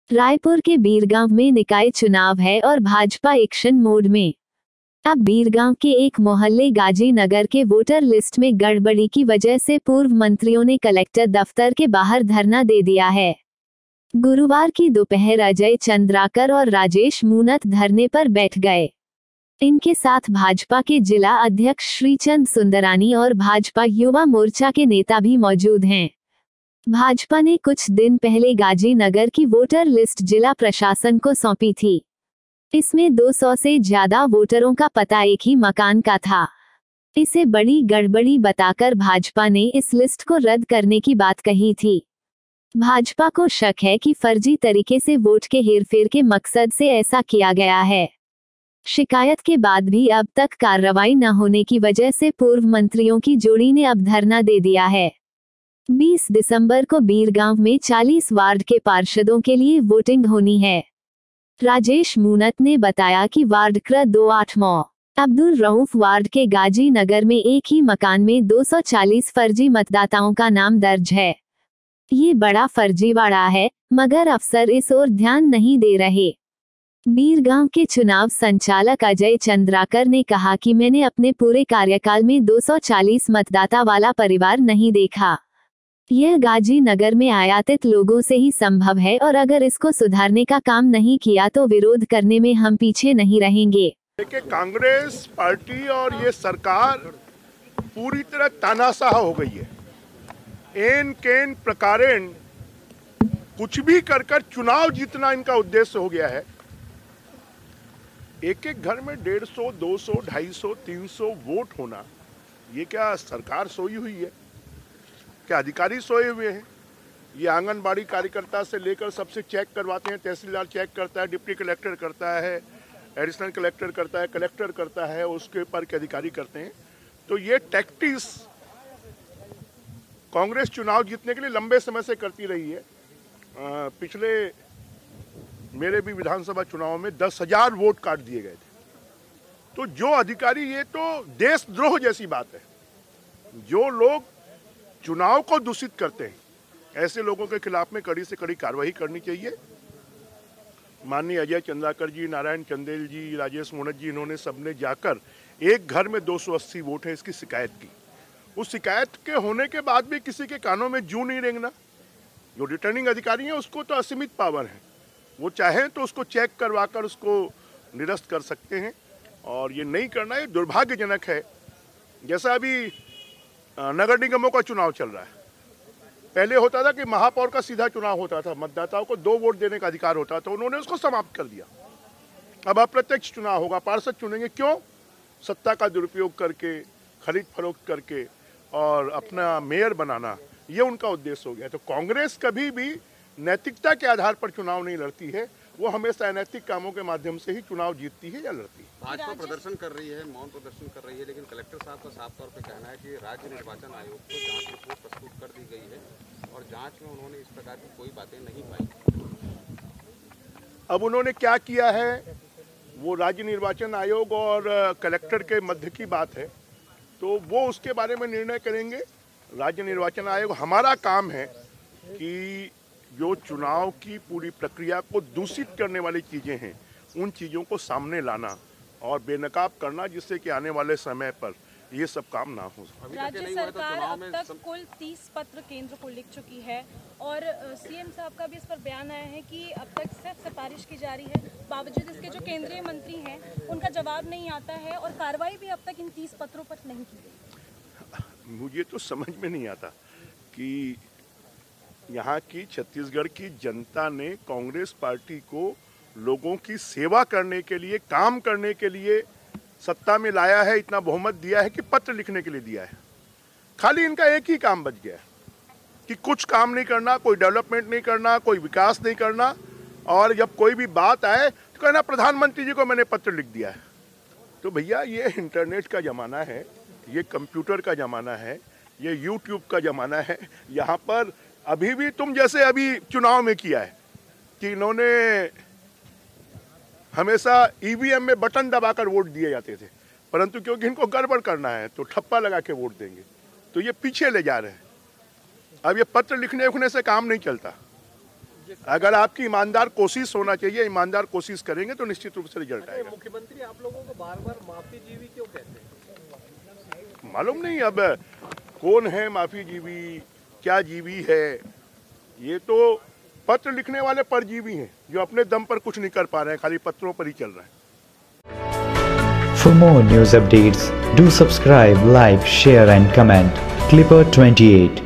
रायपुर के बीरगांव में निकाय चुनाव है और भाजपा एक्शन मोड में। अब बीरगांव के एक मोहल्ले गाजी नगर के वोटर लिस्ट में गड़बड़ी की वजह से पूर्व मंत्रियों ने कलेक्टर दफ्तर के बाहर धरना दे दिया है। गुरुवार की दोपहर अजय चंद्राकर और राजेश मूनत धरने पर बैठ गए। इनके साथ भाजपा के जिला अध्यक्ष श्रीचंद सुंदरानी और भाजपा युवा मोर्चा के नेता भी मौजूद हैं। भाजपा ने कुछ दिन पहले गाजी नगर की वोटर लिस्ट जिला प्रशासन को सौंपी थी। इसमें 200 से ज्यादा वोटरों का पता एक ही मकान का था। इसे बड़ी गड़बड़ी बताकर भाजपा ने इस लिस्ट को रद्द करने की बात कही थी। भाजपा को शक है कि फर्जी तरीके से वोट के हेरफेर के मकसद से ऐसा किया गया है। शिकायत के बाद भी अब तक कार्रवाई न होने की वजह से पूर्व मंत्रियों की जोड़ी ने अब धरना दे दिया है। 20 दिसंबर को बीरगांव में 40 वार्ड के पार्षदों के लिए वोटिंग होनी है। राजेश मूनत ने बताया कि वार्ड क्र 28 मौ अब्दुल रऊफ वार्ड के गाजी नगर में एक ही मकान में 240 फर्जी मतदाताओं का नाम दर्ज है। ये बड़ा फर्जीवाड़ा है, मगर अफसर इस ओर ध्यान नहीं दे रहे। बीरगांव के चुनाव संचालक अजय चंद्राकर ने कहा कि मैंने अपने पूरे कार्यकाल में 240 मतदाता वाला परिवार नहीं देखा। यह गाजी नगर में आयातित लोगों से ही संभव है और अगर इसको सुधारने का काम नहीं किया तो विरोध करने में हम पीछे नहीं रहेंगे। देखिए, कांग्रेस पार्टी और ये सरकार पूरी तरह तानाशाह हो गई है। एन केन प्रकारेण कुछ भी कर चुनाव जीतना इनका उद्देश्य हो गया है। एक एक घर में 150, 200, 250, 300 वोट होना, ये क्या सरकार सोई हुई है? क्या अधिकारी सोए हुए हैं? ये आंगनबाड़ी कार्यकर्ता से लेकर सबसे चेक करवाते हैं। तहसीलदार चेक करता है, डिप्टी कलेक्टर करता है, एडिशनल कलेक्टर करता है, कलेक्टर करता है, उसके ऊपर के अधिकारी करते हैं। तो ये टैक्टिक्स कांग्रेस चुनाव जीतने के लिए लंबे समय से करती रही है। पिछले मेरे भी विधानसभा चुनाव में 10,000 वोट काट दिए गए थे। तो जो अधिकारी, ये तो देशद्रोह जैसी बात है। जो लोग चुनाव को दूषित करते हैं, ऐसे लोगों के खिलाफ में कड़ी से कड़ी कार्रवाई करनी चाहिए। माननीय अजय चंद्राकर जी, नारायण चंदेल जी, राजेश मूनत जी, इन्होंने सबने जाकर एक घर में 280 वोट है इसकी शिकायत की। उस शिकायत के होने के बाद भी किसी के कानों में जूं नहीं रेंगना। जो रिटर्निंग अधिकारी हैं उसको तो असीमित पावर है, वो चाहें तो उसको चेक करवाकर उसको निरस्त कर सकते हैं, और ये नहीं करना, ये दुर्भाग्यजनक है। जैसा अभी नगर निगमों का चुनाव चल रहा है। पहले होता था कि महापौर का सीधा चुनाव होता था, मतदाताओं को 2 वोट देने का अधिकार होता था, उन्होंने उसको समाप्त कर दिया। अब अप्रत्यक्ष चुनाव होगा, पार्षद चुनेंगे। क्यों? सत्ता का दुरुपयोग करके, खरीद फरोख्त करके और अपना मेयर बनाना, ये उनका उद्देश्य हो गया। तो कांग्रेस कभी भी नैतिकता के आधार पर चुनाव नहीं लड़ती है, वो हमेशा अनैतिक कामों के माध्यम से ही चुनाव जीतती है या लड़ती है। भाजपा प्रदर्शन कर रही है, मौन प्रदर्शन कर रही है, लेकिन कलेक्टर साहब का साफ तौर पे कहना है कि राज्य निर्वाचन आयोग को जांच रिपोर्ट प्रस्तुत कर दी गई है और जांच में उन्होंने इस प्रकार की कोई बातें नहीं पाई। अब उन्होंने क्या किया है वो राज्य निर्वाचन आयोग और कलेक्टर के मध्य की बात है, तो वो उसके बारे में निर्णय करेंगे। राज्य निर्वाचन आयोग, हमारा काम है कि जो चुनाव की पूरी प्रक्रिया को दूषित करने वाली चीज़ें हैं, उन चीज़ों को सामने लाना और बेनकाब करना, जिससे कि आने वाले समय पर ये सब काम ना हो। राज्य सरकार अब तक कुल 30 पत्र केंद्र को लिख चुकी है और सीएम साहब का भी इस पर बयान आया है कि अब तक सिर्फ सिफारिश की जा रही है, बावजूद इसके जो केंद्रीय मंत्री हैं उनका जवाब नहीं आता है और कार्रवाई भी अब तक इन 30 पत्रों पर नहीं की गई। मुझे तो समझ में नहीं आता कि यहाँ की छत्तीसगढ़ की जनता ने कांग्रेस पार्टी को लोगों की सेवा करने के लिए, काम करने के लिए सत्ता में लाया है, इतना बहुमत दिया है कि पत्र लिखने के लिए दिया है। खाली इनका एक ही काम बच गया है कि कुछ काम नहीं करना, कोई डेवलपमेंट नहीं करना, कोई विकास नहीं करना, और जब कोई भी बात आए तो कहना प्रधानमंत्री जी को मैंने पत्र लिख दिया है। तो भैया, ये इंटरनेट का ज़माना है, ये कंप्यूटर का ज़माना है, ये यूट्यूब का ज़माना है। यहाँ पर अभी भी तुम जैसे अभी चुनाव में किया है कि इन्होंने हमेशा ईवीएम में बटन दबाकर वोट दिए जाते थे, परंतु क्योंकि इनको गड़बड़ करना है तो ठप्पा लगा के वोट देंगे, तो ये पीछे ले जा रहे हैं। अब ये पत्र लिखने उखने से काम नहीं चलता। अगर आपकी ईमानदार कोशिश होना चाहिए, ईमानदार कोशिश करेंगे तो निश्चित रूप से रिजल्ट आएगा। मुख्यमंत्री आप लोगों को बार बार माफी जीवी क्यों कहते हैं? मालूम नहीं अब कौन है माफी जीवी, क्या जीवी है। ये तो पत्र लिखने वाले परजीवी हैं जो अपने दम पर कुछ नहीं कर पा रहे हैं, खाली पत्रों पर ही चल रहे हैं। For more news updates, do subscribe, like, share and comment. Clipper 28